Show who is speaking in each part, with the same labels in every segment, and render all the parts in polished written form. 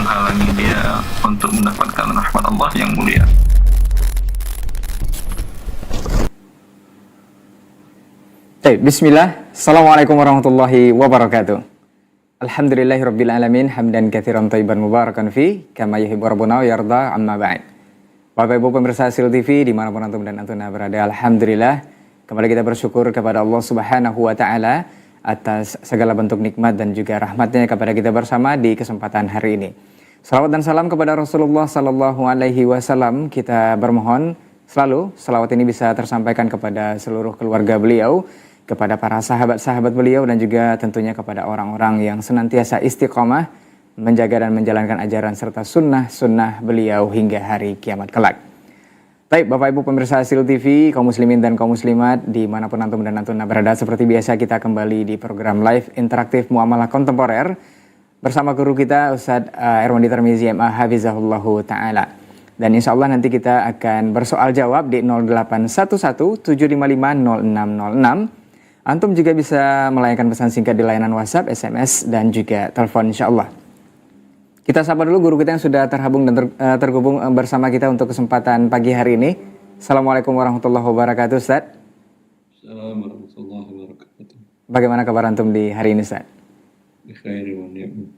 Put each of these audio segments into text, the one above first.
Speaker 1: menghalangi dia untuk mendapatkan rahmat Allah yang mulia.
Speaker 2: Bismillah. Assalamualaikum warahmatullahi wabarakatuh. Alhamdulillahirabbil alamin hamdan katsiran thayyiban mubarakan fi kama yuhibbu rabbuna wa yarda amma ba'd. Bapak Ibu pemirsa Sil TV dimanapun antum dan antuna berada, alhamdulillah kembali kita bersyukur kepada Allah Subhanahu wa taala atas segala bentuk nikmat dan juga rahmatnya kepada kita bersama di kesempatan hari ini. Salawat dan salam kepada Rasulullah sallallahu alaihi wasallam. Kita bermohon selalu salawat ini bisa tersampaikan kepada seluruh keluarga beliau, kepada para sahabat-sahabat beliau, dan juga tentunya kepada orang-orang yang senantiasa istiqomah menjaga dan menjalankan ajaran serta sunnah-sunnah beliau hingga hari kiamat kelak. Baik Bapak Ibu pemirsa Sil TV, kaum muslimin dan kaum muslimat dimanapun antum dan antuna berada, seperti biasa kita kembali di program live interaktif Muamalah Kontemporer bersama guru kita Ustadz Erwandi Tirmizi MA Hafizahullahu Ta'ala. Dan insya Allah nanti kita akan bersoal jawab di 0811 755 0606. Antum juga bisa melayangkan pesan singkat di layanan WhatsApp, SMS, dan juga telepon insya Allah. Kita sapa dulu guru kita yang sudah terhubung dan tergabung bersama kita untuk kesempatan pagi hari ini. Assalamualaikum warahmatullahi wabarakatuh, Ustaz.
Speaker 1: Assalamualaikum warahmatullahi wabarakatuh.
Speaker 2: Bagaimana kabar antum di hari ini, Ustaz?
Speaker 1: Bikhair wa ni'am.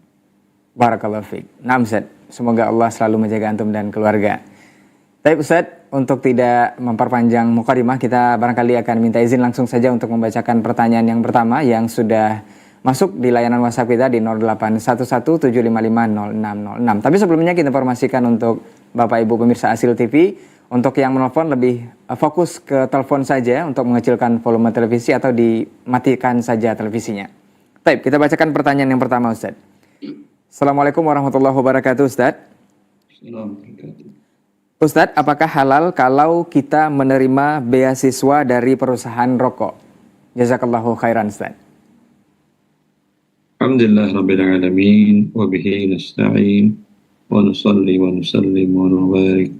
Speaker 2: Barakallahu fiik. Naam, Ustaz. Semoga Allah selalu menjaga antum dan keluarga. Baik Ustaz, untuk tidak memperpanjang mukadimah, kita barangkali akan minta izin langsung saja untuk membacakan pertanyaan yang pertama yang sudah masuk di layanan WhatsApp kita di 0811 755 0606. Tapi sebelumnya kita informasikan untuk Bapak Ibu pemirsa Sil TV, untuk yang menelpon lebih fokus ke telepon saja untuk mengecilkan volume televisi atau dimatikan saja televisinya. Baik, kita bacakan pertanyaan yang pertama Ustaz. Assalamualaikum warahmatullahi wabarakatuh Ustaz.
Speaker 1: Assalamualaikum.
Speaker 2: Ustadz, apakah halal kalau kita menerima beasiswa dari perusahaan rokok? Jazakallahu khairan, Ustadz.
Speaker 1: Alhamdulillah Rabbil Alamin, wa bihi nasta'in, wa nusalli wa nusallim wa nubarik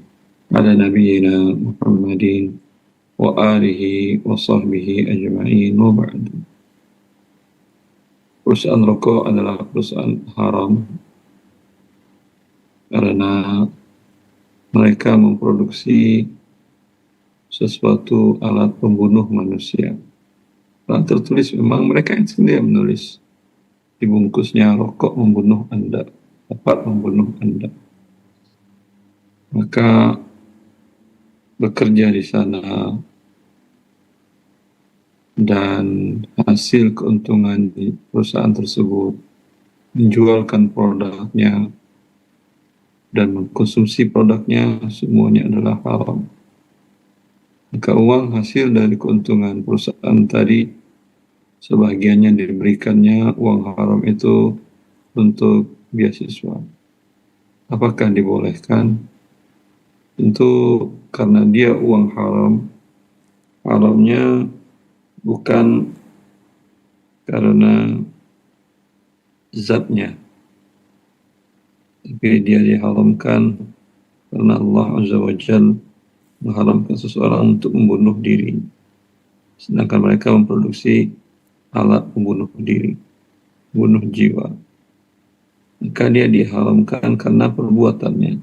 Speaker 1: ala nabiyyina Muhammadin wa alihi wa sahbihi ajma'in wa ba'du. Perusahaan rokok adalah perusahaan haram karena mereka memproduksi sesuatu alat pembunuh manusia. Telah tertulis memang mereka yang sendiri menulis dibungkusnya rokok membunuh Anda, dapat membunuh Anda. Maka bekerja di sana dan hasil keuntungan di perusahaan tersebut, menjualkan produknya dan mengkonsumsi produknya, semuanya adalah haram. Maka uang hasil dari keuntungan perusahaan tadi, sebagiannya diberikannya uang haram itu untuk beasiswa. Apakah dibolehkan? Tentu karena dia uang haram, haramnya bukan karena zatnya, tapi dia diharamkan karena Allah Azza wa Jalla mengharamkan seseorang untuk membunuh diri, sedangkan mereka memproduksi alat pembunuh diri, bunuh jiwa. Maka dia diharamkan karena perbuatannya.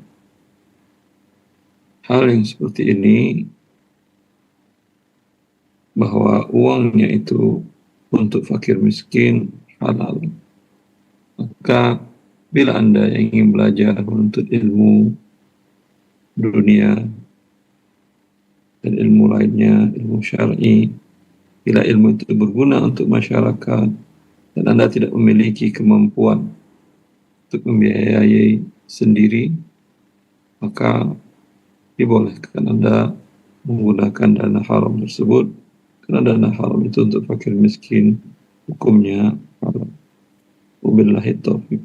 Speaker 1: Hal yang seperti ini, bahwa uangnya itu untuk fakir miskin, halal. Maka bila Anda yang ingin belajar menuntut ilmu dunia dan ilmu lainnya, ilmu syar'i, bila ilmu itu berguna untuk masyarakat dan Anda tidak memiliki kemampuan untuk membiayai sendiri, maka dibolehkan Anda menggunakan dana haram tersebut, karena dana haram itu untuk fakir miskin, hukumnya haram. Wabillahi taufiq.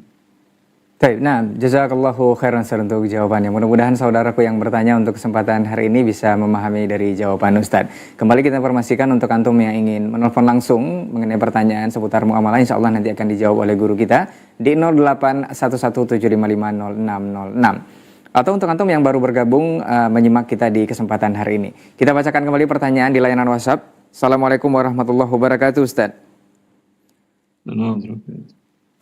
Speaker 2: Baik, nah, jazakallahu khairan Ustaz untuk jawabannya. Mudah-mudahan saudaraku yang bertanya untuk kesempatan hari ini bisa memahami dari jawaban Ustadz. Kembali kita informasikan untuk antum yang ingin menelpon langsung mengenai pertanyaan seputar muamalah, insya Allah nanti akan dijawab oleh guru kita di 081175500606. Atau untuk antum yang baru bergabung menyimak kita di kesempatan hari ini. Kita bacakan kembali pertanyaan di layanan WhatsApp. Assalamualaikum warahmatullahi wabarakatuh Ustadz.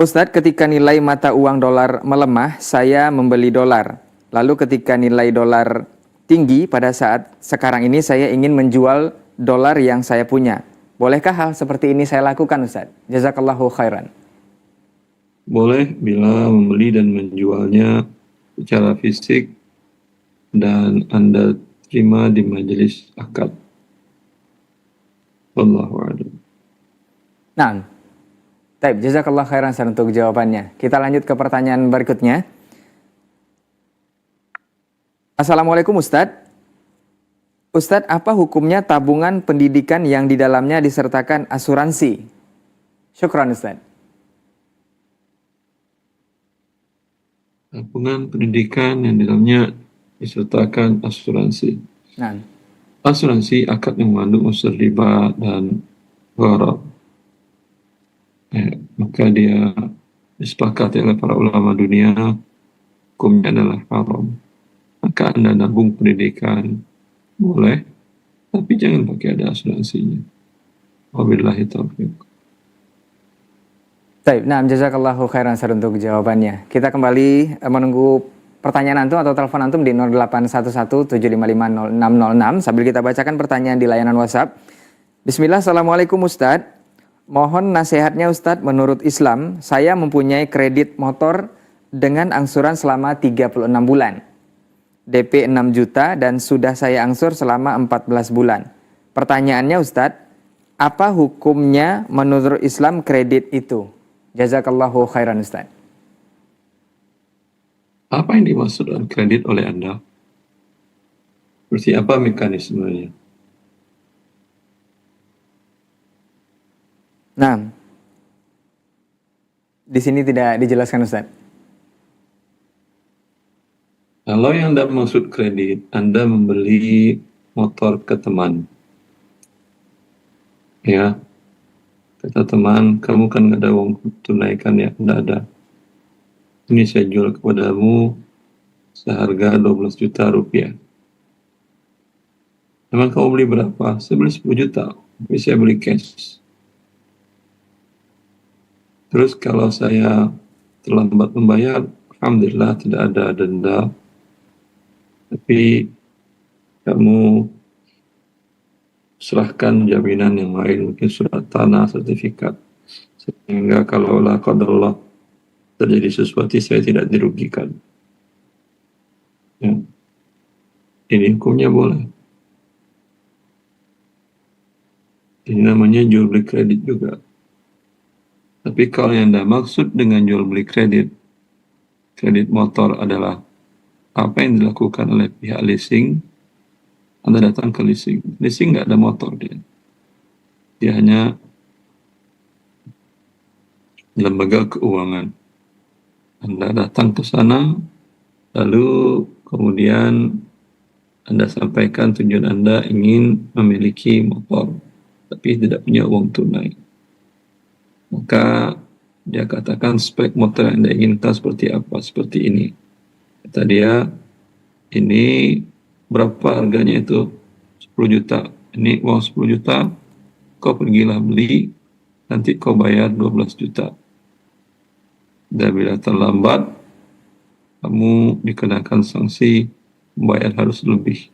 Speaker 2: Ustadz, ketika nilai mata uang dolar melemah, saya membeli dolar. Lalu ketika nilai dolar tinggi pada saat sekarang ini, saya ingin menjual dolar yang saya punya. Bolehkah hal seperti ini saya lakukan, Ustadz? Jazakallahu khairan.
Speaker 1: Boleh bila membeli dan menjualnya secara fisik dan Anda terima di majelis akad. Wallahu a'lam.
Speaker 2: Nah, baik, jazakallahu khairan Ustadz untuk jawabannya. Kita lanjut ke pertanyaan berikutnya. Assalamualaikum Ustadz. Ustadz, apa hukumnya tabungan pendidikan yang di dalamnya disertakan asuransi? Syukran Ustadz.
Speaker 1: Tabungan pendidikan yang di dalamnya disertakan asuransi.
Speaker 2: Nah,
Speaker 1: Asuransi akad yang mengandung unsur riba dan gharar. Maka dia disepakati oleh para ulama dunia, hukumnya adalah haram. Maka Anda nabung pendidikan boleh, tapi jangan pakai ada asuransinya. Wabillahi taufiq.
Speaker 2: baik, nah, jazakallahu khairan Ustadz untuk jawabannya. Kita kembali menunggu pertanyaan antum atau telepon antum di 0811-755-0606 sambil kita bacakan pertanyaan di layanan WhatsApp. Bismillah, Assalamualaikum Ustadz. Mohon nasihatnya Ustadz, menurut Islam, saya mempunyai kredit motor dengan angsuran selama 36 bulan. DP 6 juta dan sudah saya angsur selama 14 bulan. Pertanyaannya Ustadz, apa hukumnya menurut Islam kredit itu? Jazakallahu khairan Ustadz.
Speaker 1: Apa yang dimaksud dengan kredit oleh Anda? Seperti apa mekanismenya?
Speaker 2: Nah, di sini tidak dijelaskan Ustadz.
Speaker 1: Kalau yang Anda maksud kredit, Anda membeli motor ke teman. Ya, kata teman, kamu kan nggak ada uang tunaikan ya? Nggak ada. Ini saya jual kepadamu seharga 12 juta rupiah. Memang kamu beli berapa? Saya beli 10 juta, tapi saya beli cash. Terus kalau saya terlambat membayar, alhamdulillah tidak ada denda. Tapi kamu serahkan jaminan yang lain, mungkin surat tanah, sertifikat. Sehingga kalau la qadarullah terjadi sesuatu, saya tidak dirugikan. Ya. Ini hukumnya boleh. Ini namanya jual beli kredit juga. Tapi kalau yang Anda maksud dengan jual beli kredit motor adalah apa yang dilakukan oleh pihak leasing. Anda datang ke leasing nggak ada motor dia hanya lembaga keuangan. Anda datang ke sana, lalu kemudian Anda sampaikan tujuan Anda ingin memiliki motor, tapi tidak punya uang tunai. Maka dia katakan spek motor yang Anda inginkan seperti apa, seperti ini. Kata dia, ini berapa harganya itu? 10 juta. Ini uang 10 juta, kau pergilah beli, nanti kau bayar 12 juta. Dan bila terlambat, kamu dikenakan sanksi, bayar harus lebih.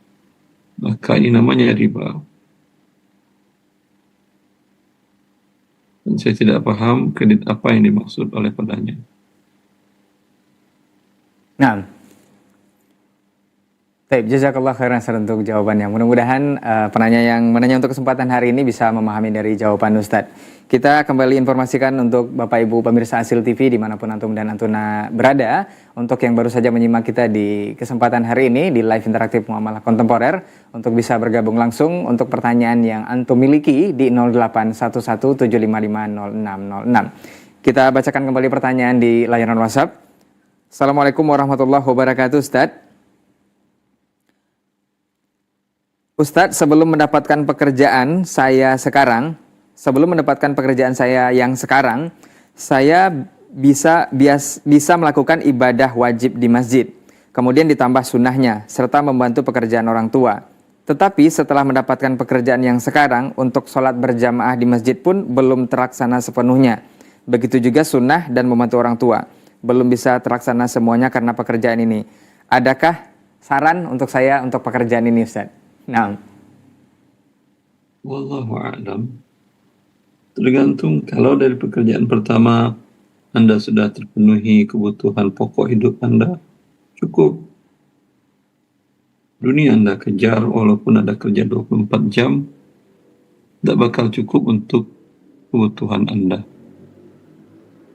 Speaker 1: Maka ini namanya riba. Dan saya tidak paham kredit apa yang dimaksud oleh padanya.
Speaker 2: Nah, baik, jazakallah khairan Ustadz untuk jawabannya. Mudah-mudahan penanya yang menanya untuk kesempatan hari ini bisa memahami dari jawaban Ustadz. Kita kembali informasikan untuk Bapak Ibu pemirsa Asil TV dimanapun antum dan antuna berada. Untuk yang baru saja menyimak kita di kesempatan hari ini di live interaktif Muamalah Kontemporer, untuk bisa bergabung langsung untuk pertanyaan yang antum miliki di 081175500606. Kita bacakan kembali pertanyaan di layanan WhatsApp. Assalamualaikum warahmatullahi wabarakatuh Ustadz. Ustadz, sebelum mendapatkan pekerjaan saya yang sekarang, saya bisa melakukan ibadah wajib di masjid, kemudian ditambah sunnahnya, serta membantu pekerjaan orang tua. Tetapi setelah mendapatkan pekerjaan yang sekarang, untuk sholat berjamaah di masjid pun belum terlaksana sepenuhnya. begitu juga sunnah dan membantu orang tua. Belum bisa terlaksana semuanya karena pekerjaan ini. Adakah saran untuk saya untuk pekerjaan ini, Ustaz? Nah,
Speaker 1: Wallahu a'lam. Tergantung, kalau dari pekerjaan pertama Anda sudah terpenuhi kebutuhan pokok hidup Anda, cukup. Dunia Anda kejar, walaupun ada kerja 24 jam, tidak bakal cukup untuk kebutuhan Anda.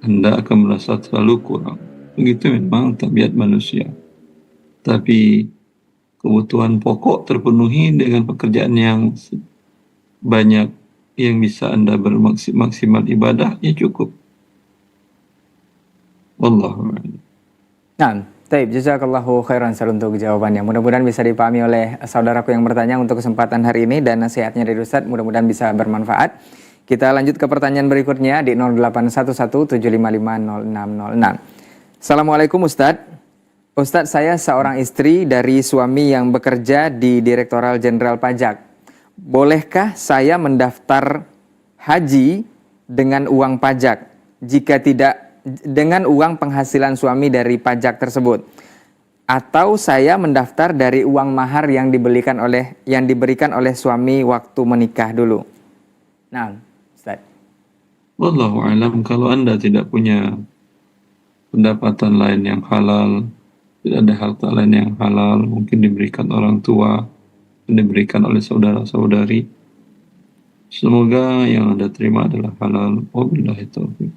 Speaker 1: Anda akan merasa terlalu kurang. Begitu memang tabiat manusia. Tapi kebutuhan pokok terpenuhi dengan pekerjaan yang banyak, yang bisa Anda bermaksimal ibadah, ya cukup. Wallahu a'lam.
Speaker 2: nah, taib, jazakallahu khairan Ustaz untuk jawabannya. Mudah-mudahan bisa dipahami oleh saudaraku yang bertanya untuk kesempatan hari ini, dan nasihatnya dari Ustaz mudah-mudahan bisa bermanfaat. Kita lanjut ke pertanyaan berikutnya di 081175500606. Assalamualaikum Ustadz. Ustadz, saya seorang istri dari suami yang bekerja di Direktorat Jenderal Pajak. Bolehkah saya mendaftar haji dengan uang pajak? Jika tidak, dengan uang penghasilan suami dari pajak tersebut. Atau saya mendaftar dari uang mahar yang diberikan oleh suami waktu menikah dulu. Nah, Ustaz.
Speaker 1: Wallahu a'lam. Kalau Anda tidak punya pendapatan lain yang halal, tidak ada harta lain yang halal, mungkin diberikan orang tua, diberikan oleh saudara-saudari, semoga yang Anda terima adalah halal. Wabillahi taufiq.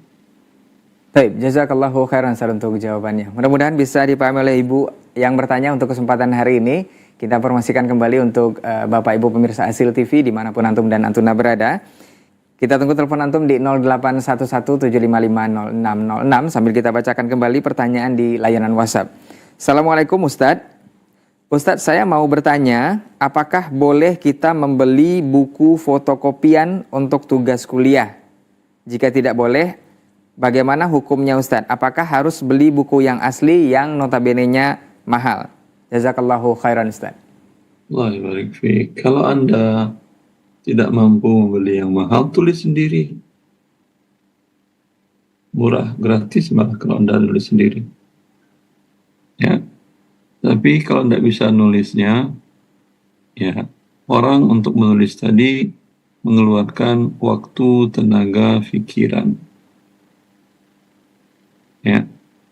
Speaker 2: Baik, jazakallahu khairan Ustaz untuk jawabannya. Mudah-mudahan bisa dipahami oleh Ibu yang bertanya untuk kesempatan hari ini. Kita informasikan kembali untuk Bapak Ibu pemirsa Asil TV dimanapun antum dan antuna berada. Kita tunggu telepon antum di 081175500606 sambil kita bacakan kembali pertanyaan di layanan WhatsApp. Assalamualaikum Ustadz. Ustadz, saya mau bertanya, apakah boleh kita membeli buku fotokopian untuk tugas kuliah? Jika tidak boleh, bagaimana hukumnya Ustadz? Apakah harus beli buku yang asli yang notabene-nya mahal? Jazakallahu khairan Ustadz.
Speaker 1: Allah barik fiik. Kalau Anda tidak mampu membeli yang mahal, tulis sendiri. Murah, gratis malah kalau Anda nulis sendiri. Ya. Tapi kalau tidak bisa nulisnya, ya, orang untuk menulis tadi mengeluarkan waktu, tenaga, pikiran. Ya.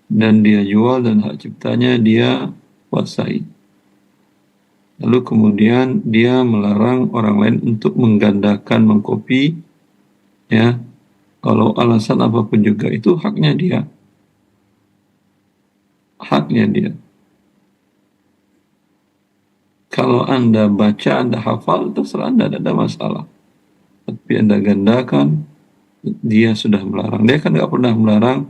Speaker 1: Dan dia jual dan hak ciptanya dia kuasai. Lalu kemudian dia melarang orang lain untuk menggandakan, mengkopi, ya. Kalau alasan apapun juga, itu haknya dia. Haknya dia. Kalau Anda baca, Anda hafal, terserah Anda, tidak ada masalah. Tapi Anda gandakan, dia sudah melarang. Dia kan nggak pernah melarang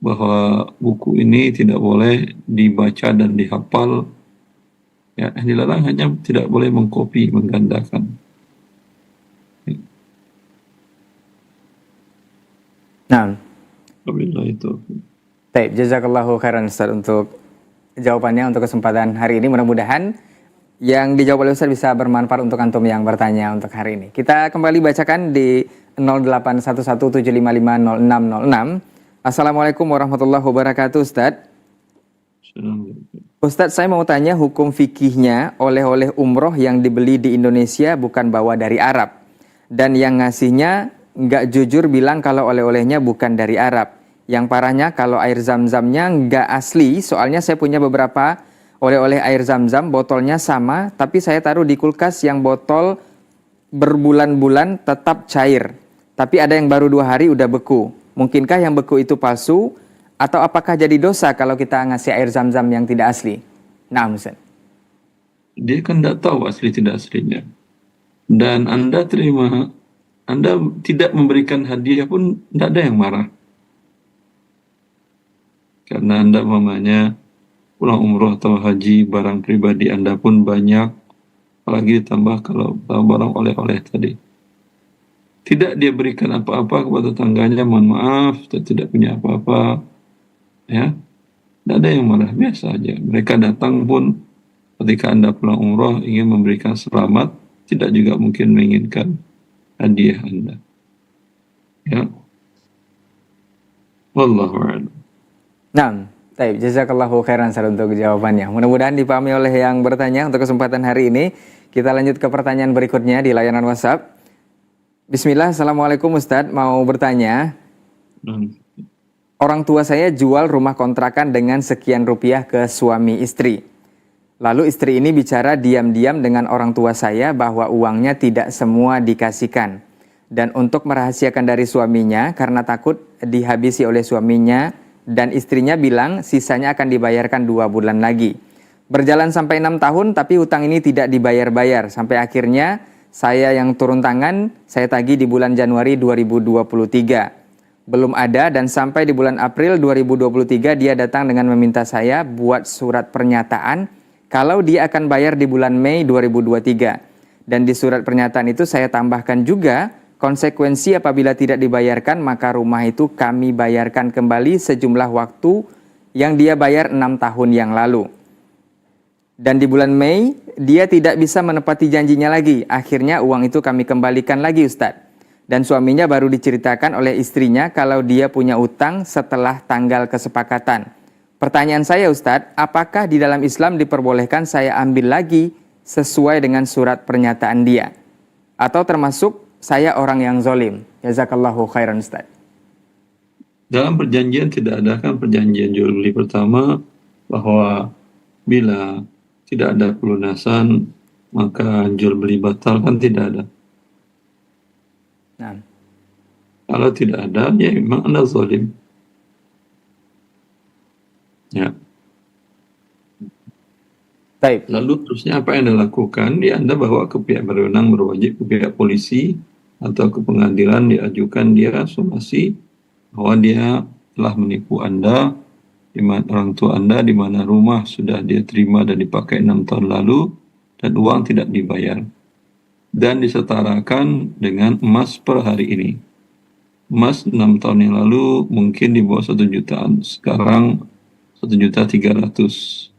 Speaker 1: bahwa buku ini tidak boleh dibaca dan dihafal. Ya, yang dilarang hanya tidak boleh mengkopi, menggandakan.
Speaker 2: Nah,
Speaker 1: Wabillahi taufiq.
Speaker 2: baik, jazakallahu khairan Ustaz untuk jawabannya untuk kesempatan hari ini. Mudah-mudahan yang dijawab oleh Ustaz bisa bermanfaat untuk antum yang bertanya untuk hari ini. Kita kembali bacakan di 081175500606. Assalamualaikum warahmatullahi wabarakatuh Ustaz.
Speaker 1: Assalamualaikum.
Speaker 2: Ustadz, saya mau tanya hukum fikihnya oleh-oleh umroh yang dibeli di Indonesia bukan bawa dari Arab. Dan yang ngasihnya nggak jujur bilang kalau oleh-olehnya bukan dari Arab. Yang parahnya kalau air zam-zamnya nggak asli, soalnya saya punya beberapa oleh-oleh air zam-zam, botolnya sama, tapi saya taruh di kulkas yang botol berbulan-bulan tetap cair. Tapi ada yang baru 2 hari udah beku. Mungkinkah yang beku itu palsu? Atau apakah jadi dosa kalau kita ngasih air zam-zam yang tidak asli? Nah, Ustaz.
Speaker 1: Dia kan tidak tahu asli tidak aslinya. Dan Anda terima, Anda tidak memberikan hadiah pun tidak ada yang marah. Karena Anda mamanya pulang umroh atau haji, barang pribadi Anda pun banyak, apalagi ditambah kalau barang oleh-oleh tadi. Tidak dia berikan apa-apa kepada tetangganya, mohon maaf, saya tidak punya apa-apa. Ya, tidak ada yang marah, biasa aja. Mereka datang pun ketika Anda pulang umroh ingin memberikan selamat, tidak juga mungkin menginginkan hadiah Anda. Ya, Wallahu a'lam.
Speaker 2: Nah, baik, jazakallahu khairan Ustaz untuk jawabannya. Mudah-mudahan dipahami oleh yang bertanya. Untuk kesempatan hari ini, kita lanjut ke pertanyaan berikutnya di layanan WhatsApp. Bismillah, Assalamualaikum Ustadz, mau bertanya,
Speaker 1: Hmm.
Speaker 2: orang tua saya jual rumah kontrakan dengan sekian rupiah ke suami istri. Lalu istri ini bicara diam-diam dengan orang tua saya bahwa uangnya tidak semua dikasihkan. Dan untuk merahasiakan dari suaminya karena takut dihabisi oleh suaminya, dan istrinya bilang sisanya akan dibayarkan 2 bulan lagi. Berjalan sampai 6 tahun tapi hutang ini tidak dibayar-bayar. Sampai akhirnya saya yang turun tangan, saya tagih di bulan Januari 2023. Belum ada, dan sampai di bulan April 2023 dia datang dengan meminta saya buat surat pernyataan kalau dia akan bayar di bulan Mei 2023. Dan di surat pernyataan itu saya tambahkan juga konsekuensi apabila tidak dibayarkan maka rumah itu kami bayarkan kembali sejumlah waktu yang dia bayar 6 tahun yang lalu. Dan di bulan Mei, dia tidak bisa menepati janjinya lagi. Akhirnya uang itu kami kembalikan lagi Ustadz. Dan suaminya baru diceritakan oleh istrinya kalau dia punya utang setelah tanggal kesepakatan. Pertanyaan saya Ustadz, apakah di dalam Islam diperbolehkan saya ambil lagi sesuai dengan surat pernyataan dia? Atau termasuk saya orang yang zolim? Jazakallahu khairan Ustadz.
Speaker 1: Dalam perjanjian tidak ada kan perjanjian jual beli pertama bahwa bila tidak ada pelunasan maka jual beli batal, kan tidak ada.
Speaker 2: Nah,
Speaker 1: Kalau tidak ada, ya memang Anda zalim. Ya.
Speaker 2: baik.
Speaker 1: Lalu terusnya apa yang Anda lakukan? Ya Anda bawa ke pihak berwenang, berwajib ke pihak polisi atau ke pengadilan, diajukan dia somasi bahwa dia telah menipu Anda, di mana orang tua Anda, di mana rumah sudah dia terima dan dipakai 6 tahun lalu dan uang tidak dibayar. Dan disetarakan dengan emas per hari ini. Emas 6 tahun yang lalu mungkin di bawah 1 jutaan, sekarang 1.300.000.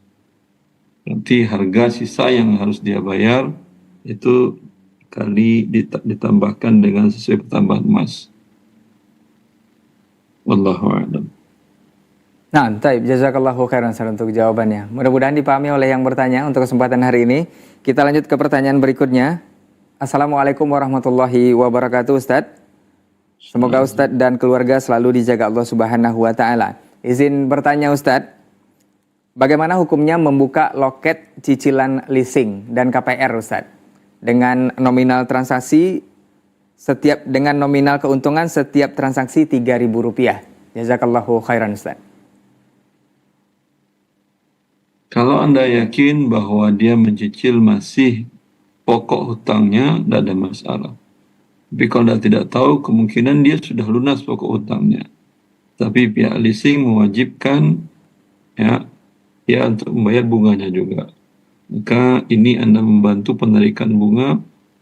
Speaker 1: Berarti harga sisa yang harus dia bayar itu kali ditambahkan dengan sesuai pertambahan emas. Wallahu a'lam.
Speaker 2: Nah, baik, jazakallahu khairan Ustaz untuk jawabannya. Mudah-mudahan dipahami oleh yang bertanya. Untuk kesempatan hari ini, kita lanjut ke pertanyaan berikutnya. Assalamualaikum warahmatullahi wabarakatuh Ustadz. Semoga Ustadz dan keluarga selalu dijaga Allah Subhanahu wa Ta'ala. Izin bertanya Ustadz, bagaimana hukumnya membuka loket cicilan leasing dan KPR Ustadz? Dengan nominal transaksi dengan nominal keuntungan setiap transaksi Rp3.000. Jazakallahu khairan Ustadz.
Speaker 1: Kalau Anda yakin bahwa dia mencicil masih pokok hutangnya, tidak ada masalah. Tapi kalau Anda tidak tahu, kemungkinan dia sudah lunas pokok hutangnya. Tapi pihak leasing mewajibkan ya untuk membayar bunganya juga. Maka ini Anda membantu penarikan bunga,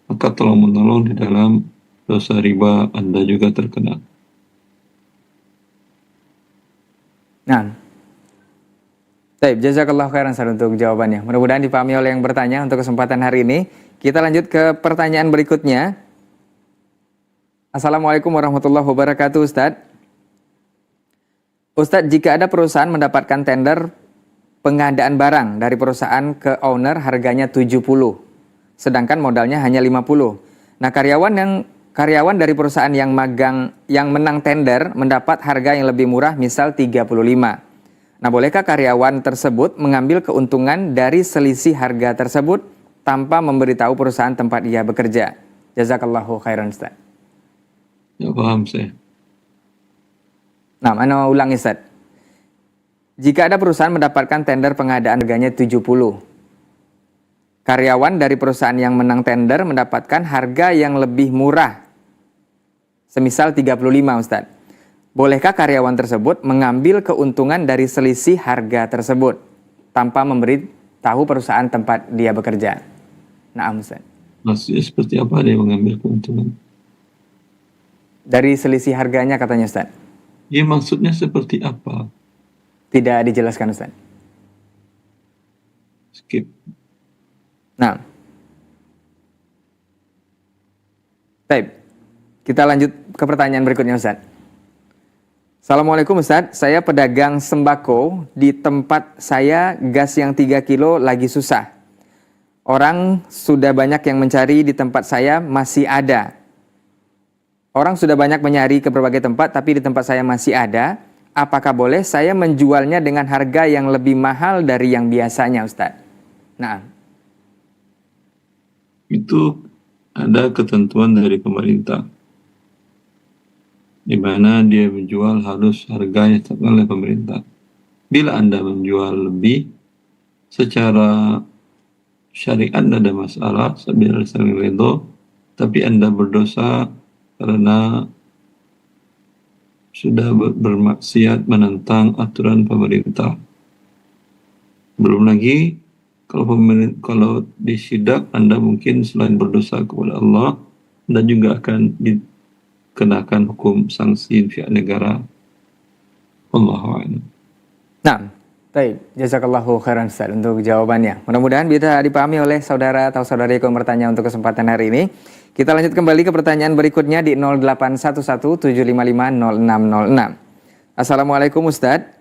Speaker 1: maka tolong menolong di dalam dosa riba Anda juga terkena.
Speaker 2: Nah, baik, jazakallahu khairan Ustaz untuk jawabannya. Mudah-mudahan dipahami oleh yang bertanya. Untuk kesempatan hari ini, kita lanjut ke pertanyaan berikutnya. Assalamualaikum warahmatullahi wabarakatuh Ustadz. Ustadz, jika ada perusahaan mendapatkan tender pengadaan barang dari perusahaan ke owner harganya 70, sedangkan modalnya hanya 50. Nah, karyawan dari perusahaan yang menang tender mendapat harga yang lebih murah, misal 35. Nah, bolehkah karyawan tersebut mengambil keuntungan dari selisih harga tersebut tanpa memberitahu perusahaan tempat ia bekerja? Jazakallahu khairan Ustaz.
Speaker 1: Ya, paham saya.
Speaker 2: Nah, ana ulangi Ustaz. Jika ada perusahaan mendapatkan tender pengadaan harganya 70, karyawan dari perusahaan yang menang tender mendapatkan harga yang lebih murah, semisal 35 Ustaz. Bolehkah karyawan tersebut mengambil keuntungan dari selisih harga tersebut tanpa memberitahu perusahaan tempat dia bekerja? Naam Ustaz.
Speaker 1: Maksudnya seperti apa dia mengambil keuntungan?
Speaker 2: Dari selisih harganya katanya Ustaz.
Speaker 1: Ya, maksudnya seperti apa?
Speaker 2: Tidak dijelaskan Ustaz.
Speaker 1: Skip.
Speaker 2: Nah. Baik. Kita lanjut ke pertanyaan berikutnya Ustaz. Assalamualaikum Ustadz, saya pedagang sembako, di tempat saya gas yang 3 kilo lagi susah. Orang sudah banyak yang mencari, di tempat saya masih ada. Orang sudah banyak mencari ke berbagai tempat, tapi di tempat saya masih ada. Apakah boleh saya menjualnya dengan harga yang lebih mahal dari yang biasanya Ustadz? Nah,
Speaker 1: Itu ada ketentuan dari pemerintah, di mana dia menjual harus harganya ditetapkan oleh pemerintah. Bila Anda menjual lebih, secara syariat tidak ada masalah, sambil saling ridho, tapi Anda berdosa karena sudah bermaksiat menentang aturan pemerintah. Belum lagi kalau disidak Anda mungkin selain berdosa kepada Allah, Anda juga akan dikenakan hukum sanksi pihak negara. Wallahu a'lam.
Speaker 2: nah, baik. Jazakallahu khairan Ustaz untuk jawabannya. Mudah-mudahan bisa dipahami oleh saudara atau saudariku yang bertanya untuk kesempatan hari ini. Kita lanjut kembali ke pertanyaan berikutnya di 0811-755-0606. Assalamualaikum Ustadz.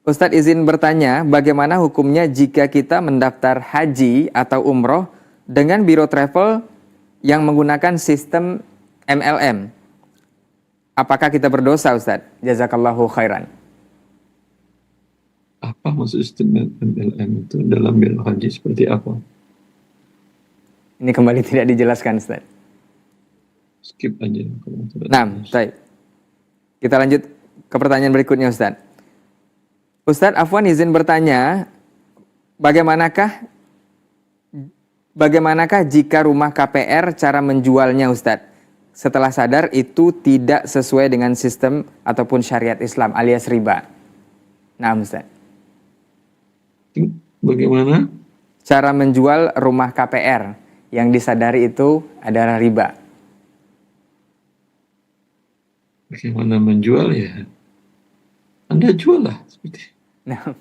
Speaker 2: Ustadz izin bertanya, bagaimana hukumnya jika kita mendaftar haji atau umroh dengan biro travel yang menggunakan sistem MLM? Apakah kita berdosa Ustadz? Jazakallahu khairan.
Speaker 1: Apa maksud istimewa MLM itu dalam biro haji seperti apa?
Speaker 2: Ini kembali tidak dijelaskan Ustadz.
Speaker 1: Skip aja. Kalau tidak
Speaker 2: Nah,
Speaker 1: jelas.
Speaker 2: baik. Kita lanjut ke pertanyaan berikutnya Ustadz. Ustadz Afwan izin bertanya, bagaimanakah jika rumah KPR cara menjualnya Ustadz? Setelah sadar itu tidak sesuai dengan sistem ataupun syariat Islam alias riba. Nah Ustadz.
Speaker 1: Bagaimana?
Speaker 2: Cara menjual rumah KPR yang disadari itu adalah riba.
Speaker 1: Bagaimana menjual ya? Anda jual lah.
Speaker 2: Nah,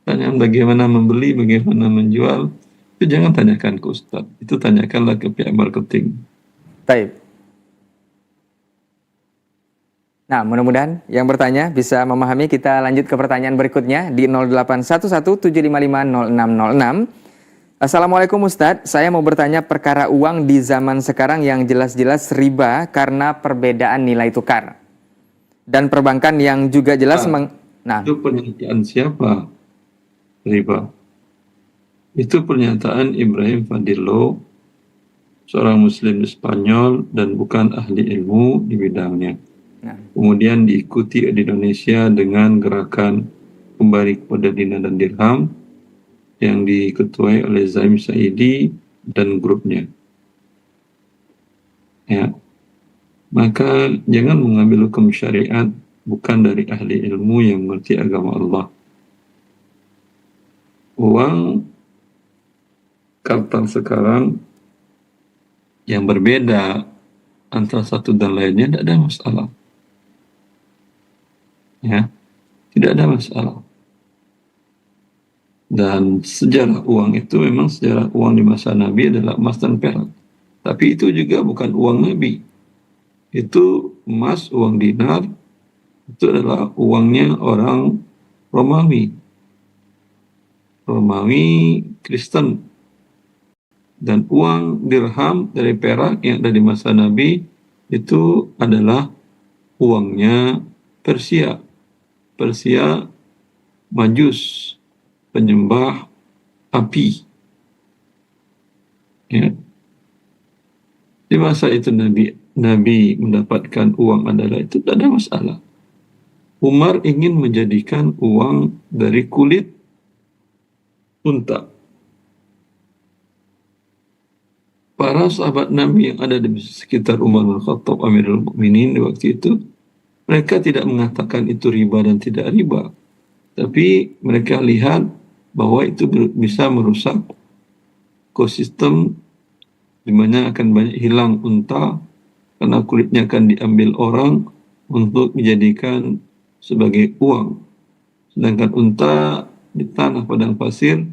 Speaker 1: Tanyaan bagaimana membeli, bagaimana menjual, itu jangan tanyakan ke Ustadz. Itu tanyakanlah ke pihak marketing.
Speaker 2: baik. Nah, mudah-mudahan yang bertanya bisa memahami. Kita lanjut ke pertanyaan berikutnya di 0811-755-0606. Assalamualaikum Ustadz, saya mau bertanya perkara uang di zaman sekarang yang jelas-jelas riba karena perbedaan nilai tukar. Dan perbankan yang juga jelas
Speaker 1: Itu pernyataan siapa? Riba. Itu pernyataan Ibrahim Fadillo, seorang muslim di Spanyol dan bukan ahli ilmu di bidangnya. Kemudian diikuti di Indonesia dengan gerakan kembali kepada dinar dan dirham yang diketuai oleh Zaim Saidi dan grupnya. Ya. Maka jangan mengambil hukum syariat bukan dari ahli ilmu yang mengerti agama Allah. Uang kartal sekarang yang berbeda antara satu dan lainnya tidak ada masalah. Ya, tidak ada masalah. Dan sejarah uang itu memang sejarah uang di masa Nabi adalah emas dan perak. Tapi itu juga bukan uang Nabi. Itu emas, uang dinar, itu adalah uangnya orang Romawi. Romawi Kristen. Dan uang dirham dari perak yang ada di masa Nabi itu adalah uangnya Persia. Persia Majus, penyembah api. Ya. Di masa itu Nabi mendapatkan uang adalah itu tidak ada masalah. Umar ingin menjadikan uang dari kulit unta. Para sahabat Nabi yang ada di sekitar Umar bin Khattab Amirul Mukminin di waktu itu, mereka tidak mengatakan itu riba dan tidak riba. Tapi mereka lihat bahwa itu bisa merusak ekosistem di mana akan banyak hilang unta karena kulitnya akan diambil orang untuk dijadikan sebagai uang. Sedangkan unta di tanah padang pasir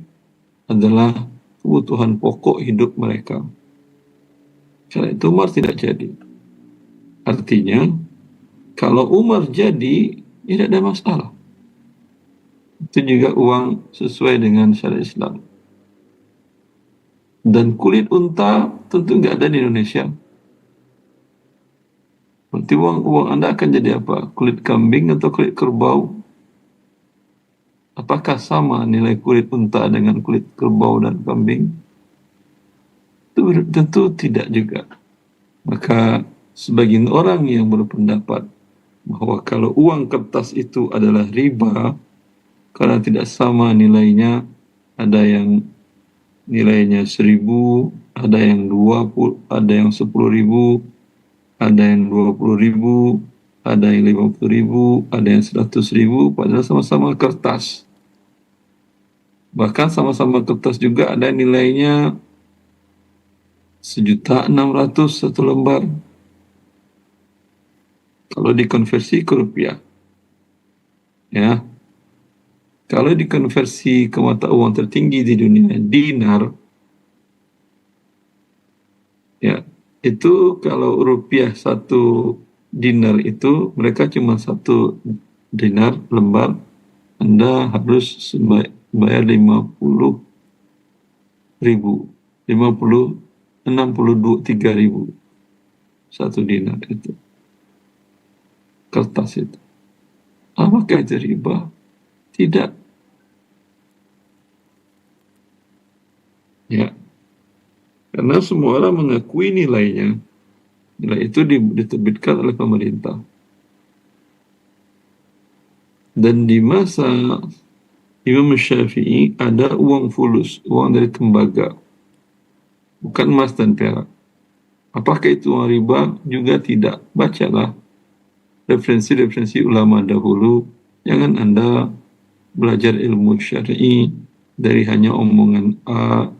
Speaker 1: adalah kebutuhan pokok hidup mereka. Karena itu Umar tidak jadi. Artinya, Kalau Umar jadi, tidak ada masalah. Itu juga uang sesuai dengan syariat Islam. Dan kulit unta tentu nggak ada di Indonesia. Berarti uang Anda akan jadi apa? Kulit kambing atau kulit kerbau? Apakah sama nilai kulit unta dengan kulit kerbau dan kambing? Tentu tidak juga. Maka sebagian orang yang berpendapat bahwa kalau uang kertas itu adalah riba karena tidak sama nilainya, ada yang nilainya 1.000, ada yang 20, ada yang 10.000, ada yang 20.000, ada yang 50.000, ada yang 100.000, padahal sama-sama kertas. Bahkan sama-sama kertas juga ada nilainya 1.600.000 satu lembar. Kalau dikonversi ke rupiah, ya. Kalau dikonversi ke mata uang tertinggi di dunia, dinar, ya, itu kalau rupiah satu dinar itu mereka cuma satu dinar lembar, Anda harus bayar 50.000, 63.000 satu dinar itu kertas itu. Apakah itu riba? Tidak. Ya, karena semua orang mengakui nilainya. Nilai itu diterbitkan oleh pemerintah. Dan di masa Imam Syafi'i ada uang fulus, uang dari tembaga, bukan emas dan perak. Apakah itu uang riba? Juga tidak. Bacalah referensi-referensi ulama dahulu. Jangan Anda belajar ilmu syar'i dari hanya omongan A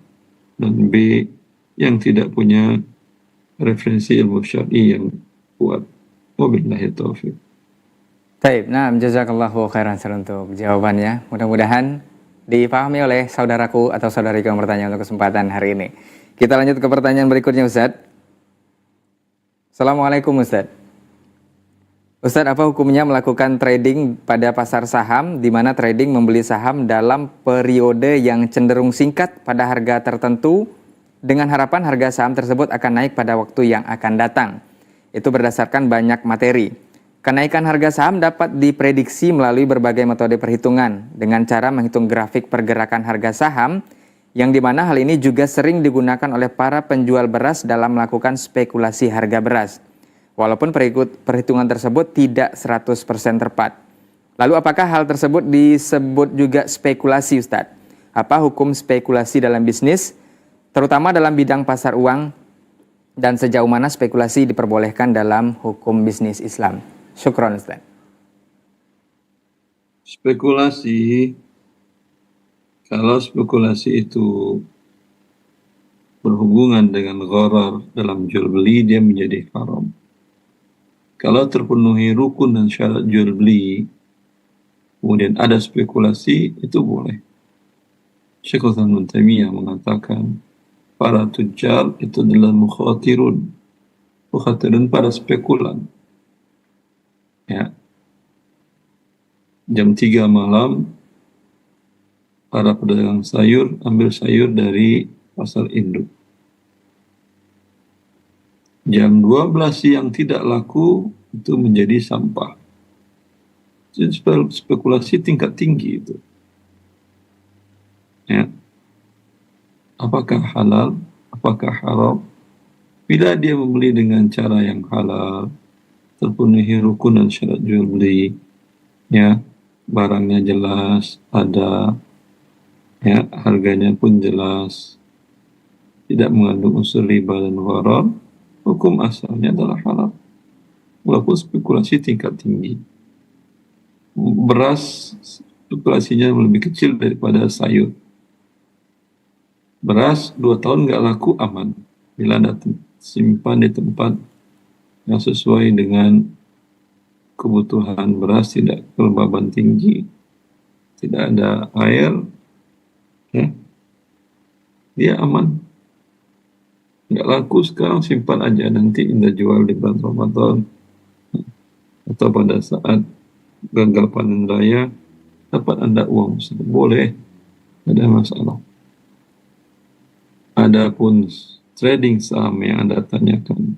Speaker 1: dan B yang tidak punya referensi ilmu syar'i yang kuat. Wabillahi taufiq.
Speaker 2: Baik, nah jazakallahu khairan untuk jawabannya. Mudah-mudahan dipahami oleh saudaraku atau saudariku yang bertanya untuk kesempatan hari ini. Kita lanjut ke pertanyaan berikutnya, Ustadz. Assalamualaikum, Ustadz. Ustadz, apa hukumnya melakukan trading pada pasar saham, di mana trading membeli saham dalam periode yang cenderung singkat pada harga tertentu, dengan harapan harga saham tersebut akan naik pada waktu yang akan datang? Itu berdasarkan banyak materi. Kenaikan harga saham dapat diprediksi melalui berbagai metode perhitungan, dengan cara menghitung grafik pergerakan harga saham, yang dimana hal ini juga sering digunakan oleh para penjual beras dalam melakukan spekulasi harga beras. Walaupun perhitungan tersebut tidak 100% tepat. Lalu apakah hal tersebut disebut juga spekulasi, Ustadz? Apa hukum spekulasi dalam bisnis, terutama dalam bidang pasar uang, dan sejauh mana spekulasi diperbolehkan dalam hukum bisnis Islam? Syukron, Ustadz.
Speaker 1: Spekulasi, kalau spekulasi itu berhubungan dengan gharar dalam jual beli, dia menjadi haram. Kalau terpenuhi rukun dan syarat jual beli, kemudian ada spekulasi, itu boleh. Syekh Ibnu Taimiyah mengatakan, para tujar itu adalah mukhatirun para spekulan. Ya. Jam 3 malam, para pedagang sayur ambil sayur dari pasar induk. Jam 12 siang tidak laku, itu menjadi sampah. Jadi spekulasi tingkat tinggi itu. Ya. Apakah halal? Apakah haram? Bila dia membeli dengan cara yang halal, terpenuhi rukun dan syarat jual beli, ya, barangnya jelas, ada, ya, harganya pun jelas, tidak mengandung unsur riba dan gharar, hukum asalnya adalah halal. Walaupun spekulasi tingkat tinggi. Beras spekulasinya lebih kecil daripada sayur. Beras 2 tahun nggak laku, aman. Bila Anda simpan di tempat yang sesuai dengan kebutuhan beras, tidak kelembaban tinggi, tidak ada air, ya, dia aman. Nggak laku sekarang, simpan aja, nanti Anda jual di bulan Ramadan. atau pada saat gagal panen raya dapat Anda uang, boleh, tidak ada masalah. Adapun trading saham yang Anda tanyakan,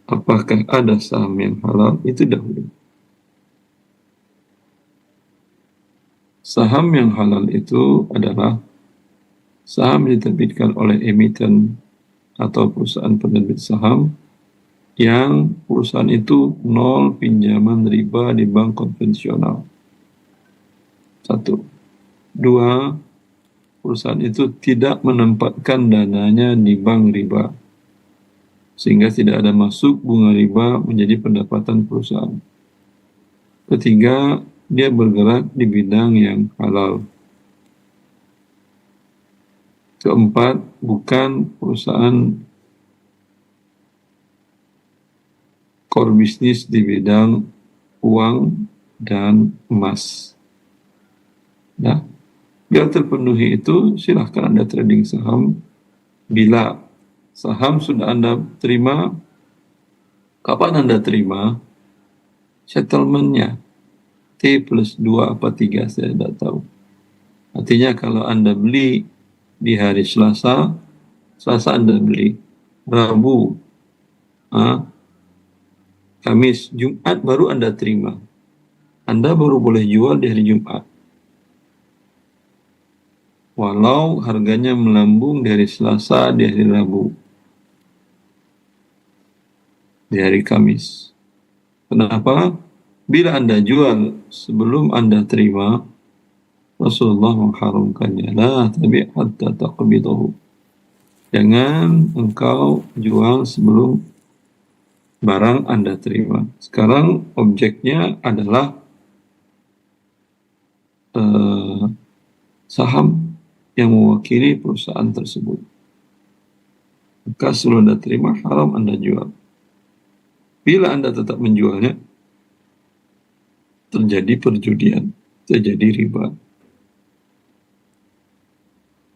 Speaker 1: apakah ada saham yang halal, itu dahulu. Saham yang halal itu adalah saham diterbitkan oleh emiten atau perusahaan penerbit saham yang perusahaan itu nol pinjaman riba di bank konvensional. 1. 2. Perusahaan itu tidak menempatkan dananya di bank riba, sehingga tidak ada masuk bunga riba menjadi pendapatan perusahaan. 3. Dia bergerak di bidang yang halal. 4. Bukan perusahaan core bisnis di bidang uang dan emas. Nah, biar terpenuhi itu, silahkan Anda trading saham. Bila saham sudah Anda terima, kapan Anda terima? Settlementnya T+2 apa 3, saya tidak tahu. Artinya kalau Anda beli di hari Selasa Anda beli, Rabu, Kamis, Jumat baru Anda terima. Anda baru boleh jual di hari Jumat. Walau harganya melambung dari Selasa, di hari Rabu, di hari Kamis. Kenapa? Bila Anda jual sebelum Anda terima, Rasulullah mengharamkannya. La tabi' hatta taqbidahu. Jangan engkau jual sebelum barang Anda terima. Sekarang objeknya adalah saham yang mewakili perusahaan tersebut. Maka sebelum Anda terima, haram Anda jual. Bila Anda tetap menjualnya, terjadi perjudian, terjadi riba.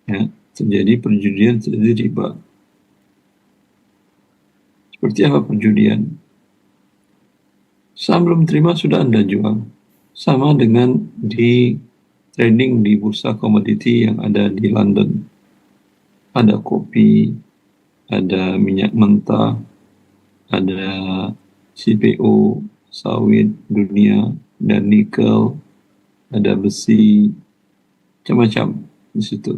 Speaker 1: Ya, terjadi perjudian, terjadi riba. Seperti apa perjudian? Saham belum terima sudah Anda jual. Sama dengan di trading di bursa komoditi yang ada di London. Ada kopi, ada minyak mentah, ada CPO, sawit dunia, dan nikel, ada besi, macam-macam di situ.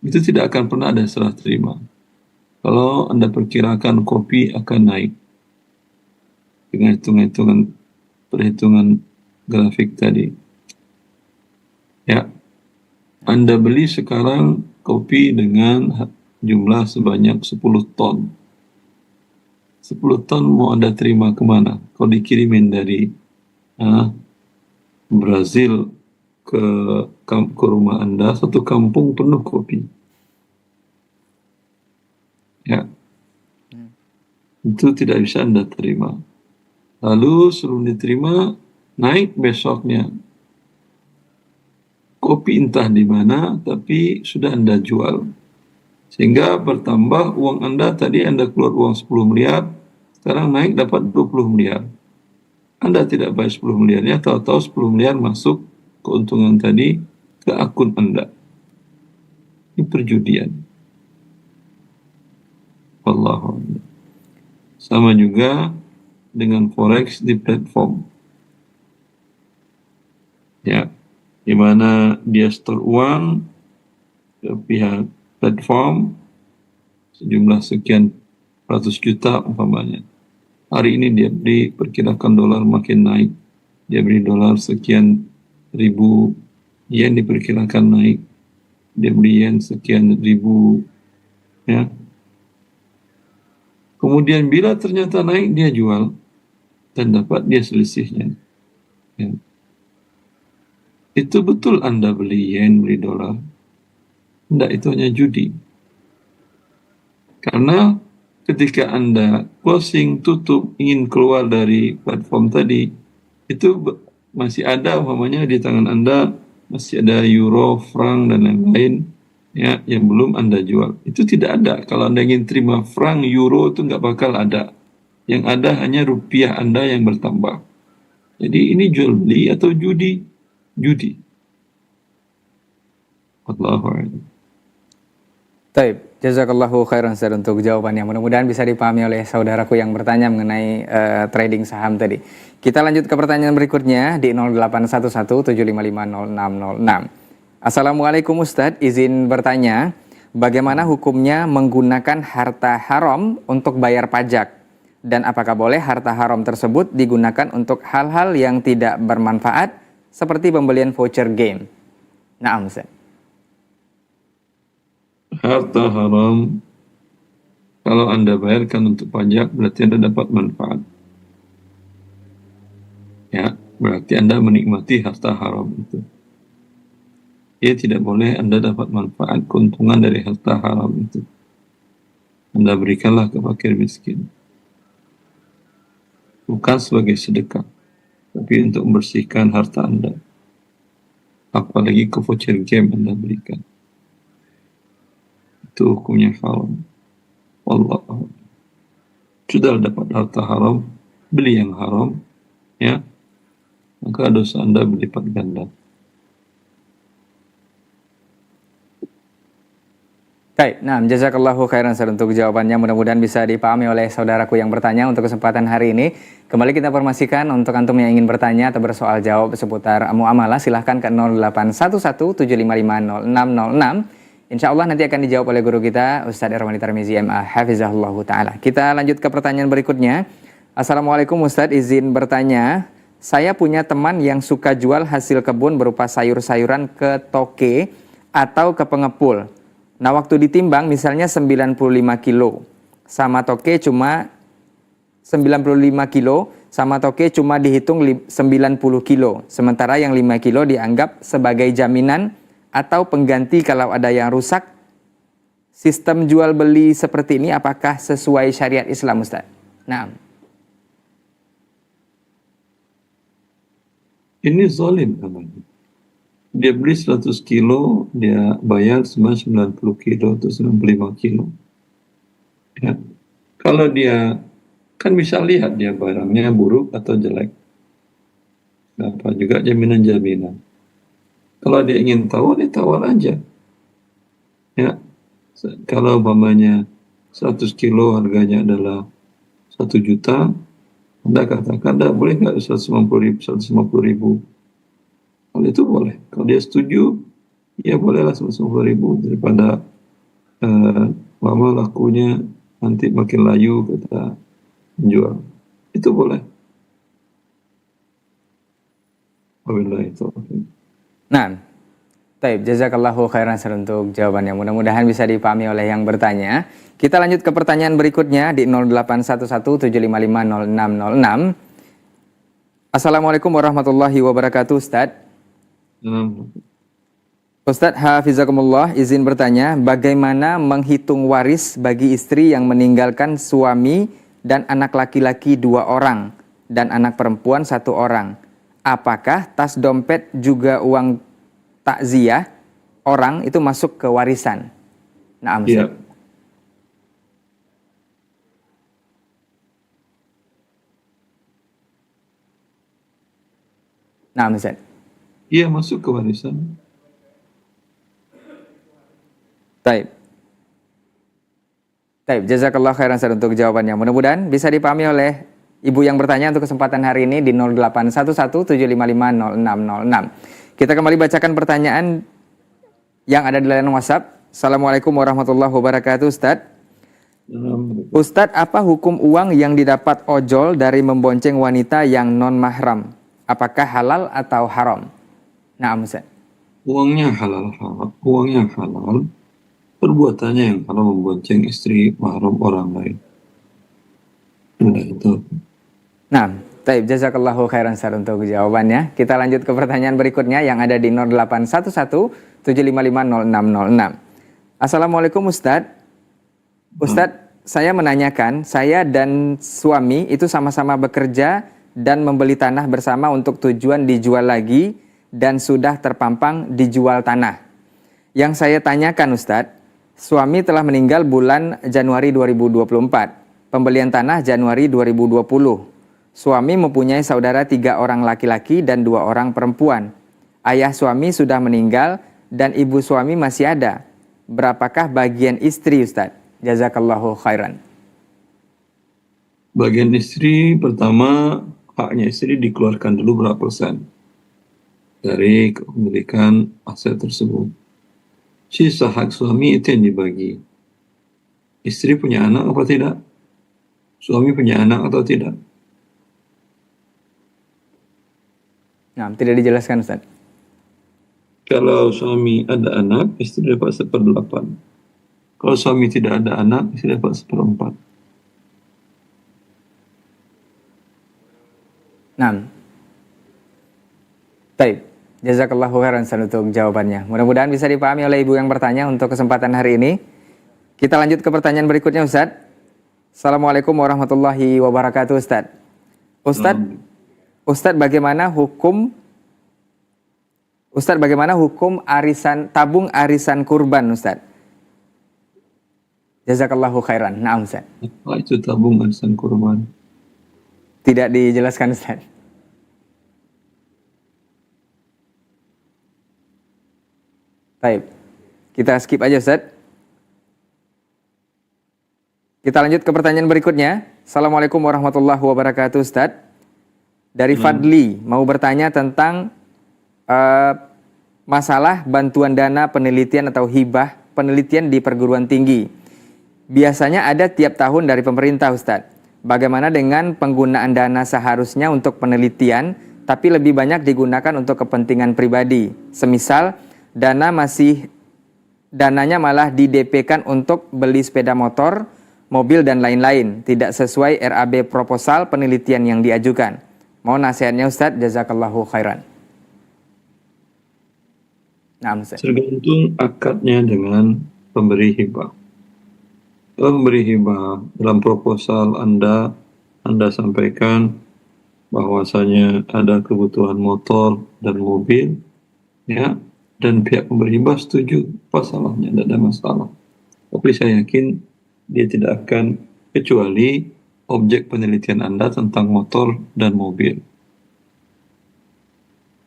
Speaker 1: Itu tidak akan pernah ada serah terima. Kalau Anda perkirakan kopi akan naik dengan perhitungan grafik tadi, ya, Anda beli sekarang kopi dengan jumlah sebanyak 10 ton. 10 ton mau Anda terima kemana? Kalau dikirimin dari Brazil ke rumah Anda, satu kampung penuh kopi. Ya, itu tidak bisa Anda terima. Lalu sebelum diterima, naik besoknya. Kopi entah di mana, tapi sudah Anda jual. Sehingga bertambah uang Anda, tadi Anda keluar uang 10 miliar, sekarang naik dapat 20 miliar. Anda tidak bayar 10 miliarnya, tahu-tahu 10 miliar masuk keuntungan tadi ke akun Anda. Ini perjudian. Wallahu a'lam. Sama juga dengan forex di platform. Ya, di mana dia store uang ke pihak platform sejumlah sekian ratus juta umpamanya. Hari ini dia diperkirakan dolar makin naik. Dia beli dolar sekian ribu, yen diperkirakan naik. Dia beli yen sekian ribu, ya. Kemudian bila ternyata naik, dia jual dan dapat dia selisihnya. Ya. Itu betul Anda beli yen, beli dolar. Tidak, itu hanya judi. Karena ketika Anda closing, tutup, ingin keluar dari platform tadi, itu masih ada umpamanya di tangan Anda, masih ada euro, franc, dan lain-lain, ya, yang belum Anda jual. Itu tidak ada. Kalau Anda ingin terima franc, euro, itu nggak bakal ada. Yang ada hanya rupiah Anda yang bertambah. Jadi ini jual beli atau judi? Judi. Allahu a'lam.
Speaker 2: Taib, jazakallahu khairan Ustaz untuk jawabannya. Mudah-mudahan bisa dipahami oleh saudaraku yang bertanya mengenai trading saham tadi. Kita lanjut ke pertanyaan berikutnya di 081175500606. Assalamualaikum Ustadz, izin bertanya, bagaimana hukumnya menggunakan harta haram untuk bayar pajak? Dan apakah boleh harta haram tersebut digunakan untuk hal-hal yang tidak bermanfaat seperti pembelian voucher game? Naam Ustaz.
Speaker 1: Harta haram, kalau Anda bayarkan untuk pajak, berarti Anda dapat manfaat. Ya, berarti Anda menikmati harta haram itu. Ya, tidak boleh Anda dapat manfaat keuntungan dari harta haram itu. Anda berikanlah ke fakir miskin. Bukan sebagai sedekah, tapi untuk membersihkan harta Anda. Apalagi ke voucher game Anda berikan. Itu hukumnya haram. Allah. Sudah dapat harta haram, beli yang haram, ya, maka dosa Anda berlipat ganda.
Speaker 2: Baik, nah, jazakallahu khairan Ustaz untuk jawabannya. Mudah-mudahan bisa dipahami oleh saudaraku yang bertanya. Untuk kesempatan hari ini, kembali kita informasikan untuk antum yang ingin bertanya atau bersoal jawab seputar muamalah, silahkan ke 081175500606. Insya Allah nanti akan dijawab oleh guru kita, Ustadz Irwandi Tarmizi MA, Hafizahullah Ta'ala. Kita lanjut ke pertanyaan berikutnya. Assalamualaikum Ustadz, izin bertanya. Saya punya teman yang suka jual hasil kebun berupa sayur-sayuran ke toke atau ke pengepul. Nah, waktu ditimbang misalnya 95 kilo, sama toke cuma 95 kilo, sama toke cuma dihitung 90 kilo. Sementara yang 5 kilo dianggap sebagai jaminan atau pengganti kalau ada yang rusak. Sistem jual beli seperti ini apakah sesuai syariat Islam, Ustaz? Nah.
Speaker 1: Ini zalim namanya. Dia beli 100 kilo, dia bayar cuma 90 kilo atau 95 kilo. Ya. Kalau dia, kan bisa lihat dia barangnya buruk atau jelek. Apa juga jaminan-jaminan. Kalau dia ingin tahu, dia tawar aja. Ya. Kalau umpamanya 100 kilo harganya adalah 1 juta, Anda katakan, boleh nggak 150 ribu? Kalau itu boleh. Kalau dia setuju, ya bolehlah 150 ribu daripada lama lakunya nanti makin layu kita menjual. Itu boleh. Wabillahi taufiq.
Speaker 2: Nah, taib, jazakallahu khairan untuk jawabannya. Mudah-mudahan bisa dipahami oleh yang bertanya. Kita lanjut ke pertanyaan berikutnya di 081175500606. Assalamualaikum warahmatullahi wabarakatuh, Ustadz. Ustadz Hafizakumullah, izin bertanya, bagaimana menghitung waris bagi istri yang meninggalkan suami dan anak laki-laki 2 orang dan anak perempuan 1 orang? Apakah tas dompet juga uang takziah orang itu masuk ke warisan? Nah, Ustaz.
Speaker 1: Ya.
Speaker 2: Nah, Ustaz.
Speaker 1: Iya, masuk ke warisan.
Speaker 2: Taib. Taib, jazakallah khairan untuk jawabannya. Mudah-mudahan bisa dipahami oleh ibu yang bertanya untuk kesempatan hari ini di 081175500606. Kita kembali bacakan pertanyaan yang ada di layanan WhatsApp. Assalamualaikum warahmatullahi wabarakatuh, Ustadz. Ustadz, apa hukum uang yang didapat ojol dari membonceng wanita yang non-mahram? Apakah halal atau haram? Nah, Ustaz.
Speaker 1: Uangnya halal. Perbuatannya yang haram membonceng istri mahram orang lain. Nah, itu.
Speaker 2: Nah, taib, jazakallahu khairan untuk jawabannya. Kita lanjut ke pertanyaan berikutnya yang ada di 081175500606. Assalamualaikum Ustadz. Ustadz, saya menanyakan, saya dan suami itu sama-sama bekerja dan membeli tanah bersama untuk tujuan dijual lagi dan sudah terpampang dijual tanah. Yang saya tanyakan Ustadz, suami telah meninggal bulan Januari 2024. Pembelian tanah Januari 2020. Suami mempunyai saudara 3 orang laki-laki dan 2 orang perempuan. Ayah suami sudah meninggal dan ibu suami masih ada. Berapakah bagian istri, Ustadz? Jazakallahu khairan.
Speaker 1: Bagian istri pertama, haknya istri dikeluarkan dulu berapa persen dari kepemilikan aset tersebut. Sisa hak suami itu yang dibagi. Istri punya anak apa tidak? Suami punya anak atau tidak?
Speaker 2: Nah, tidak dijelaskan, Ustadz.
Speaker 1: Kalau suami ada anak, istri dapat 1/8. Kalau suami tidak ada anak, istri dapat 1/4.
Speaker 2: Nah, baik. Jazakallahu khairan Ustadz untuk jawabannya. Mudah-mudahan bisa dipahami oleh ibu yang bertanya untuk kesempatan hari ini. Kita lanjut ke pertanyaan berikutnya, Ustadz. Assalamualaikum warahmatullahi wabarakatuh, Ustadz. Ustadz, bagaimana hukum tabung arisan kurban, Ustadz? Jazakallahu khairan. Naam, Ustadz.
Speaker 1: Apa itu tabung arisan kurban?
Speaker 2: Tidak dijelaskan, Ustadz. Baik. Kita skip aja, Ustadz. Kita lanjut ke pertanyaan berikutnya. Assalamualaikum warahmatullahi wabarakatuh, Ustadz. Dari Fadli, mau bertanya tentang masalah bantuan dana penelitian atau hibah penelitian di perguruan tinggi. Biasanya ada tiap tahun dari pemerintah, Ustadz. Bagaimana dengan penggunaan dana seharusnya untuk penelitian, tapi lebih banyak digunakan untuk kepentingan pribadi? Semisal, dananya malah di-DP-kan untuk beli sepeda motor, mobil, dan lain-lain. Tidak sesuai RAB proposal penelitian yang diajukan. Mohon nasihatnya, Ustadz. Jazakallahu khairan. Nah, Ustadz.
Speaker 1: Tergantung akadnya dengan pemberi hibah. Kalau memberi hibah dalam proposal Anda sampaikan bahwasanya ada kebutuhan motor dan mobil, ya, dan pihak pemberi hibah setuju, apa salahnya? Tidak ada masalah. Tapi saya yakin dia tidak akan, kecuali objek penelitian Anda tentang motor dan mobil.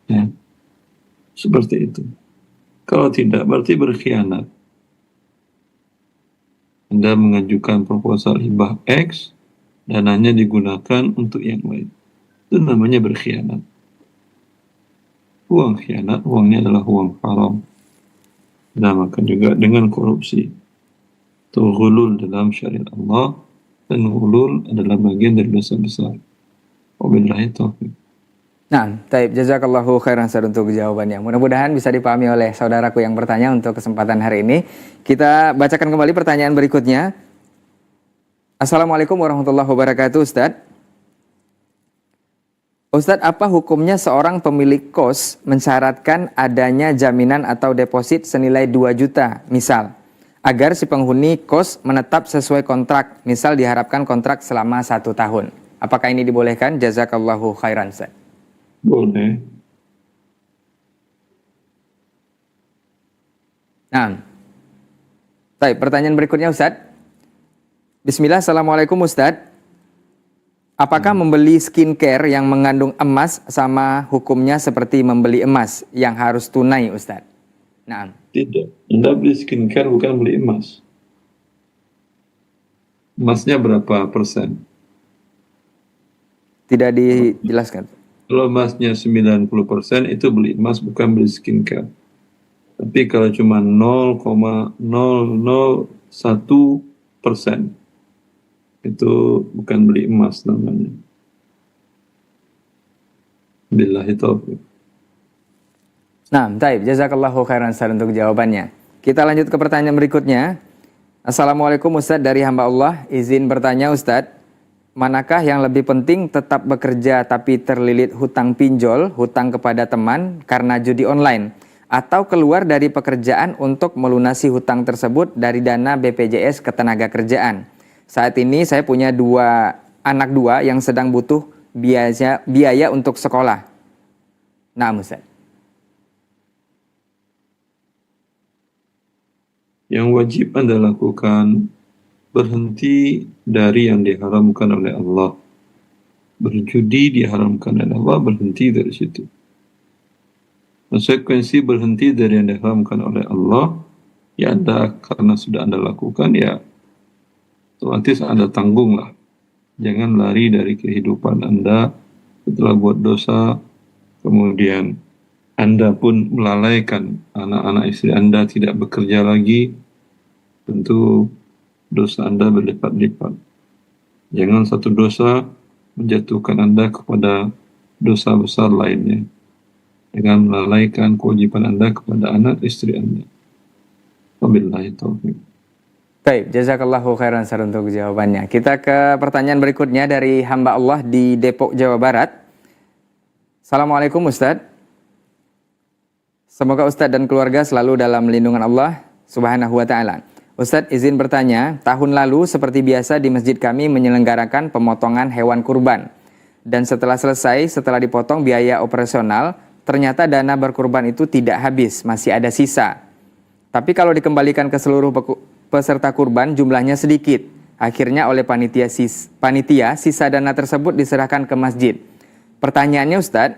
Speaker 1: Ya, seperti itu. Kalau tidak, berarti berkhianat. Anda mengajukan proposal hibah X, dananya digunakan untuk yang lain. Itu namanya berkhianat. Uang khianat, uangnya adalah uang haram. Dinamakan juga dengan korupsi. Itu ghulul dalam syariat Allah, dan ghulul adalah bagian dari dosa besar. Wabillahi taufiq.
Speaker 2: Nah, taib, jazakallahu khairan Ustadz untuk jawabannya. Mudah-mudahan bisa dipahami oleh saudaraku yang bertanya untuk kesempatan hari ini. Kita bacakan kembali pertanyaan berikutnya. Assalamualaikum warahmatullahi wabarakatuh, Ustadz. Ustadz, apa hukumnya seorang pemilik kos mensyaratkan adanya jaminan atau deposit senilai 2 juta, misal, agar si penghuni kos menetap sesuai kontrak, misal diharapkan kontrak selama 1 tahun. Apakah ini dibolehkan? Jazakallahu khairan, Ustadz.
Speaker 1: Boleh.
Speaker 2: Nah, baik, pertanyaan berikutnya, Ustadz. Bismillah, Assalamualaikum, Ustadz. Apakah membeli skincare yang mengandung emas sama hukumnya seperti membeli emas yang harus tunai, Ustadz? Nah.
Speaker 1: Tidak. Anda beli skincare bukan beli emas. Emasnya berapa persen?
Speaker 2: Tidak dijelaskan.
Speaker 1: Kalau emasnya 90% itu beli emas, bukan beli skincare. Tapi kalau cuma 0,001%, itu bukan beli emas namanya. Billahi taufiq.
Speaker 2: Nah, baik. Jazakallahu khairan Ustaz untuk jawabannya. Kita lanjut ke pertanyaan berikutnya. Assalamualaikum Ustadz, dari hamba Allah. Izin bertanya Ustadz, manakah yang lebih penting, tetap bekerja tapi terlilit hutang pinjol, hutang kepada teman karena judi online, atau keluar dari pekerjaan untuk melunasi hutang tersebut dari dana BPJS Ketenagakerjaan? Saat ini saya punya anak dua yang sedang butuh biaya untuk sekolah. Nah, Ustaz.
Speaker 1: Yang wajib Anda lakukan berhenti dari yang diharamkan oleh Allah. Berjudi diharamkan oleh Allah, berhenti dari situ. Konsekuensi berhenti dari yang diharamkan oleh Allah, ya Anda, karena sudah Anda lakukan, ya otomatis Anda tanggunglah. Jangan lari dari kehidupan Anda setelah buat dosa, kemudian Anda pun melalaikan anak-anak istri Anda tidak bekerja lagi, tentu dosa Anda berlipat-lipat. Jangan satu dosa menjatuhkan Anda kepada dosa besar lainnya dengan melalaikan kewajiban Anda kepada anak istri Anda. Wabillahi taufiq.
Speaker 2: Baik, jazakallahu khairan Ustaz untuk jawabannya. Kita ke pertanyaan berikutnya dari hamba Allah di Depok, Jawa Barat. Assalamualaikum Ustaz. Semoga Ustaz dan keluarga selalu dalam lindungan Allah Subhanahu wa Ta'ala. Ustaz, izin bertanya, tahun lalu seperti biasa di masjid kami menyelenggarakan pemotongan hewan kurban. Dan setelah selesai, setelah dipotong biaya operasional, ternyata dana berkurban itu tidak habis, masih ada sisa. Tapi kalau dikembalikan ke seluruh peserta kurban jumlahnya sedikit. Akhirnya oleh panitia sisa dana tersebut diserahkan ke masjid. Pertanyaannya Ustaz,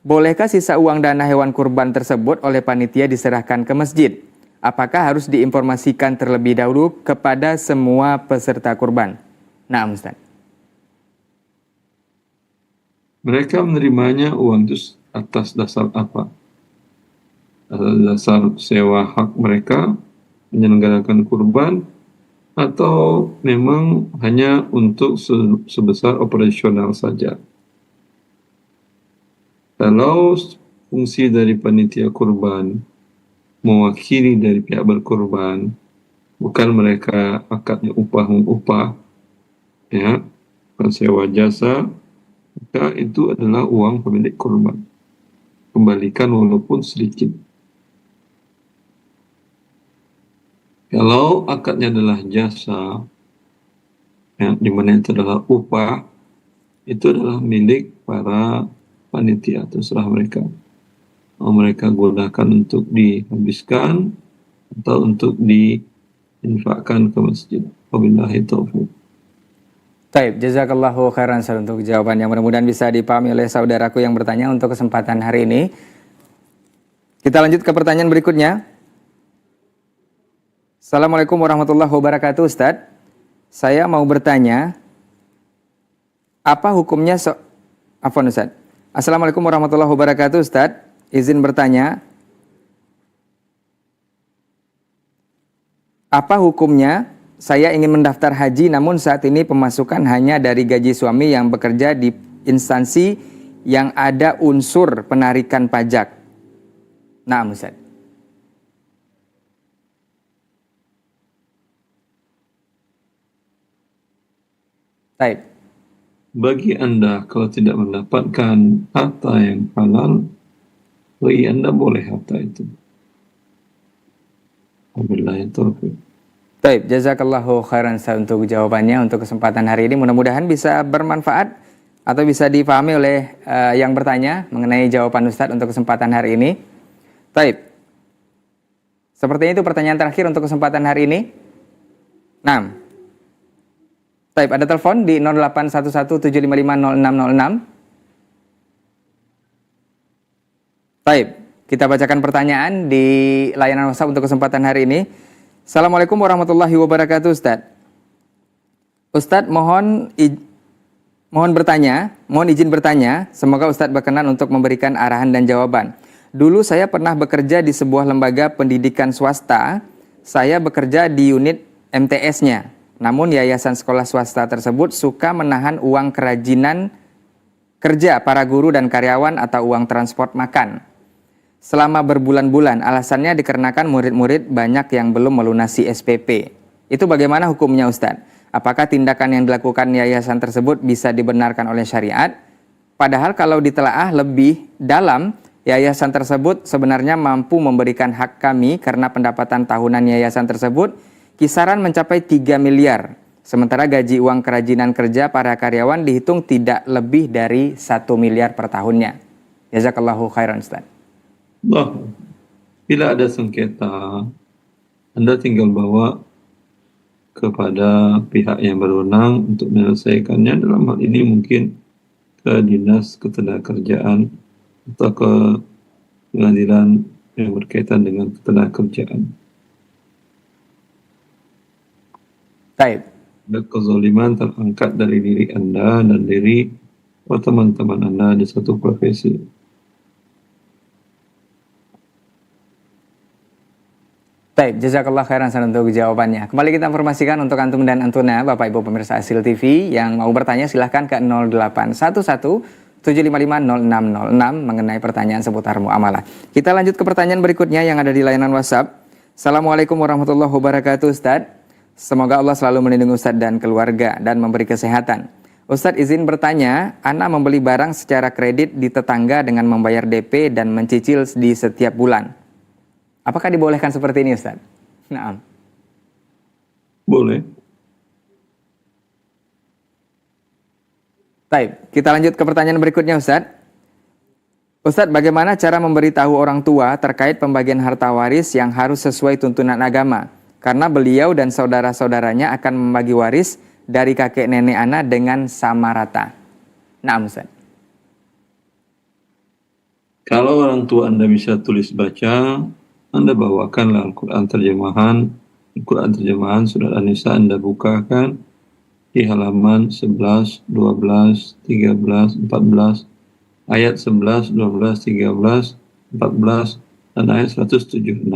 Speaker 2: bolehkah sisa uang dana hewan kurban tersebut oleh panitia diserahkan ke masjid? Apakah harus diinformasikan terlebih dahulu kepada semua peserta kurban? Nah, Ustaz.
Speaker 1: Mereka menerimanya uang itu atas dasar apa? Atas dasar sewa hak mereka menyelenggarakan kurban, atau memang hanya untuk sebesar operasional saja? Kalau fungsi dari panitia kurban mewakili dari pihak berkurban, bukan mereka akadnya upah, ya, sewa jasa, maka itu adalah uang pemilik kurban. Kembalikan walaupun sedikit. Kalau akadnya adalah jasa, ya, di mana itu adalah upah, itu adalah milik para panitia, terserah mereka. Mau mereka gunakan untuk dihabiskan atau untuk diinfakkan ke masjid. Wabillahi taufiq.
Speaker 2: Baik, jazakallahu khairan Ustaz untuk jawabannya. Mudah-mudahan bisa dipahami oleh saudaraku yang bertanya untuk kesempatan hari ini. Kita lanjut ke pertanyaan berikutnya. Assalamualaikum warahmatullahi wabarakatuh Ustaz. Saya mau bertanya, apa hukumnya Ustaz. Assalamualaikum warahmatullahi wabarakatuh Ustaz. Izin bertanya, apa hukumnya saya ingin mendaftar haji namun saat ini pemasukan hanya dari gaji suami yang bekerja di instansi yang ada unsur penarikan pajak? Nah, Ustaz. Baik.
Speaker 1: Bagi Anda, kalau tidak mendapatkan harta yang halal, bagi Anda boleh harta itu. Wabillahi taufiq.
Speaker 2: Baik, jazakallahu khairan Ustaz untuk jawabannya untuk kesempatan hari ini. Mudah-mudahan bisa bermanfaat atau bisa dipahami oleh yang bertanya mengenai jawaban Ustaz untuk kesempatan hari ini. Baik. Sepertinya itu pertanyaan terakhir untuk kesempatan hari ini. 6. Baik, ada telepon di 081175500606. Baik, kita bacakan pertanyaan di layanan WhatsApp untuk kesempatan hari ini. Assalamualaikum warahmatullahi wabarakatuh Ustaz. Ustaz mohon izin bertanya, semoga Ustaz berkenan untuk memberikan arahan dan jawaban. Dulu saya pernah bekerja di sebuah lembaga pendidikan swasta, saya bekerja di unit MTS-nya. Namun yayasan sekolah swasta tersebut suka menahan uang kerajinan kerja para guru dan karyawan atau uang transport makan selama berbulan-bulan. Alasannya dikarenakan murid-murid banyak yang belum melunasi SPP. Itu bagaimana hukumnya Ustadz? Apakah tindakan yang dilakukan yayasan tersebut bisa dibenarkan oleh syariat? Padahal kalau ditelaah lebih dalam, yayasan tersebut sebenarnya mampu memberikan hak kami karena pendapatan tahunan yayasan tersebut kisaran mencapai 3 miliar. Sementara gaji uang kerajinan kerja para karyawan dihitung tidak lebih dari 1 miliar per tahunnya. Jazakallahu khairan Ustaz.
Speaker 1: Bila ada sengketa, Anda tinggal bawa kepada pihak yang berwenang untuk menyelesaikannya. Dalam hal ini mungkin ke Dinas Ketenagakerjaan atau ke pengadilan yang berkaitan dengan ketenagakerjaan.
Speaker 2: Baik.
Speaker 1: Kezaliman terangkat dari diri Anda dan dari teman-teman Anda di satu profesi.
Speaker 2: Baik, jazakallah khairan untuk jawabannya. Kembali kita informasikan untuk antum dan antuna, Bapak Ibu pemirsa Asil TV yang mau bertanya silahkan ke 0811 755 0606 mengenai pertanyaan seputar muamalah. Kita lanjut ke pertanyaan berikutnya yang ada di layanan WhatsApp. Assalamualaikum warahmatullahi wabarakatuh, Ustadz. Semoga Allah selalu melindungi Ustadz dan keluarga dan memberi kesehatan. Ustadz izin bertanya, Ana membeli barang secara kredit di tetangga dengan membayar DP dan mencicil di setiap bulan. Apakah dibolehkan seperti ini, Ustadz? Naam.
Speaker 1: Boleh.
Speaker 2: Baik, kita lanjut ke pertanyaan berikutnya, Ustadz. Ustadz, bagaimana cara memberitahu orang tua terkait pembagian harta waris yang harus sesuai tuntunan agama? Karena beliau dan saudara-saudaranya akan membagi waris dari kakek nenek Ana dengan sama rata. Naam, Ustadz.
Speaker 1: Kalau orang tua Anda bisa tulis baca, Anda bawakanlah Al-Quran terjemahan. Al-Quran terjemahan Surat An-Nisa Anda bukakan di halaman 11, 12, 13, 14, ayat 11, 12, 13, 14, dan ayat 176.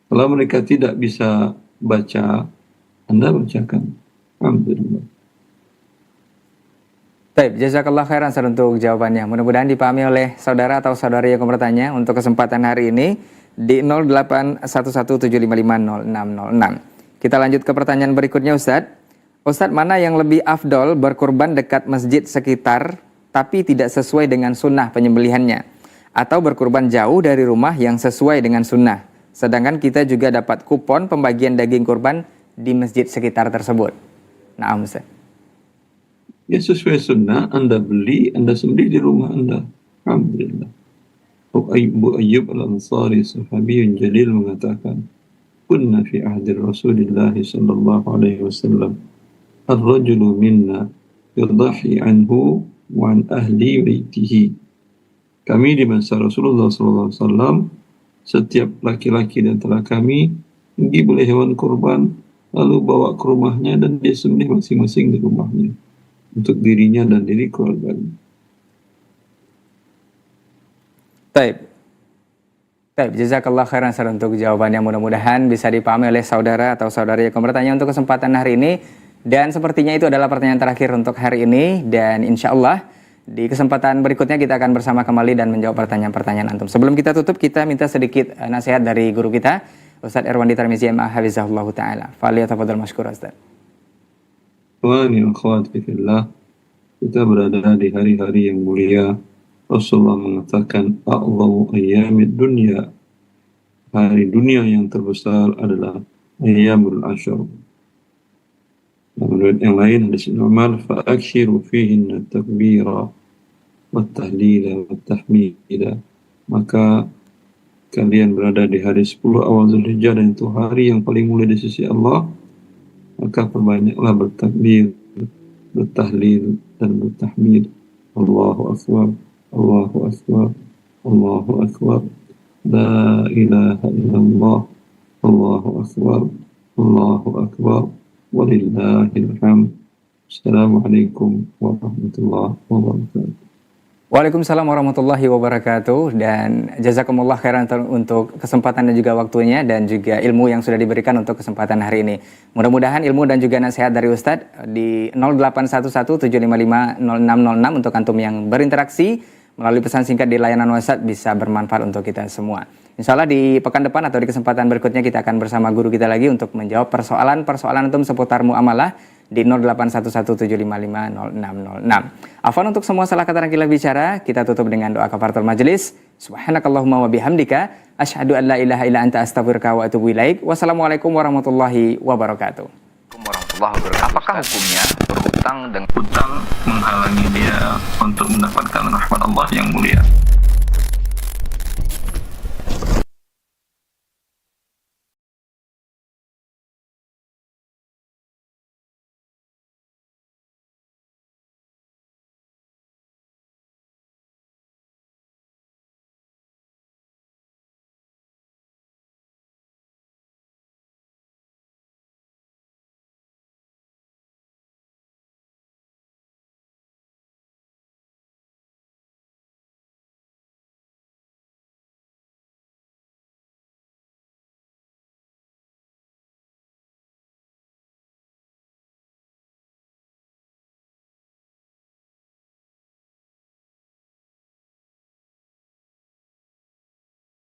Speaker 1: Kalau mereka tidak bisa baca, Anda bacakan. Alhamdulillah.
Speaker 2: Baik, jazakallah khairan untuk jawabannya. Mudah-mudahan dipahami oleh saudara atau saudari yang bertanya untuk kesempatan hari ini di 081175500606. Kita lanjut ke pertanyaan berikutnya, Ustadz. Ustadz, mana yang lebih afdol berkurban dekat masjid sekitar tapi tidak sesuai dengan sunnah penyembelihannya? Atau berkurban jauh dari rumah yang sesuai dengan sunnah? Sedangkan kita juga dapat kupon pembagian daging kurban di masjid sekitar tersebut. Nah, Ustadz.
Speaker 1: Ya sesuai sunnah, Anda beli, Anda sembelih di rumah Anda. Alhamdulillah. Abu Ayyub Al-Ansari, sahabiyun jalil mengatakan, kunna fi ahdi Rasulillah sallallahu alaihi wasallam, ar-rajulu minna yudhahi anhu wa an ahli baitihi. Kami di masa Rasulullah sallallahu alaihi wasallam, setiap laki-laki di antara kami pergi beli hewan kurban, lalu bawa ke rumahnya dan dia sembelih masing-masing di rumahnya untuk dirinya dan diri keluarganya.
Speaker 2: Baik, jazakallah khairan untuk jawabannya. Mudah-mudahan bisa dipahami oleh saudara atau saudari yang bertanya untuk kesempatan hari ini. Dan sepertinya itu adalah pertanyaan terakhir untuk hari ini. Dan insya Allah di kesempatan berikutnya kita akan bersama kembali dan menjawab pertanyaan-pertanyaan antum. Sebelum kita tutup, kita minta sedikit nasihat dari guru kita, Ustadz Irwandi Tarmizi MA Hafizahullah Ta'ala. Faliyatafadhal mashkur, Ustadz.
Speaker 1: Wani akhwati fillah, kita berada di hari-hari yang mulia. Rasulullah mengatakan, A'dhamu ayyamid dunya, hari dunia yang terbesar adalah ayyamul ashar. Menurut yang lain, hadis Umar, fa'akshiru fihinna takbira wa tahlila wa tahmida. Maka kalian berada di hari 10 awal Zulhijjah dan itu hari yang paling mulia di sisi Allah, maka perbanyaklah bertakbir, bertahlil dan bertahmid. Allahu Akbar, Allahu Akbar, Allahu Akbar, La ilaha illallah, Allahu Akbar, Allahu Akbar, walillahil hamd. Assalamualaikum warahmatullahi wabarakatuh.
Speaker 2: Waalaikumsalam warahmatullahi wabarakatuh. Dan jazakumullah khairan untuk kesempatan dan juga waktunya dan juga ilmu yang sudah diberikan untuk kesempatan hari ini. Mudah-mudahan ilmu dan juga nasihat dari Ustadz di 081175500606 untuk antum yang berinteraksi melalui pesan singkat di layanan WhatsApp bisa bermanfaat untuk kita semua. Insya Allah di pekan depan atau di kesempatan berikutnya kita akan bersama guru kita lagi untuk menjawab persoalan-persoalan antum seputar muamalah di 081175500606. Afwan untuk semua salah kata dan khilaf bicara, kita tutup dengan doa kafaratul majelis. Subhanakallahumma wa bihamdika asyhadu an la ilaha illa anta astaghfiruka wa atubu ilaik. Wassalamualaikum warahmatullahi wabarakatuh.
Speaker 3: Apakah hukumnya berhutang dengan
Speaker 1: Hutang menghalangi dia untuk mendapatkan rahmat Allah yang mulia.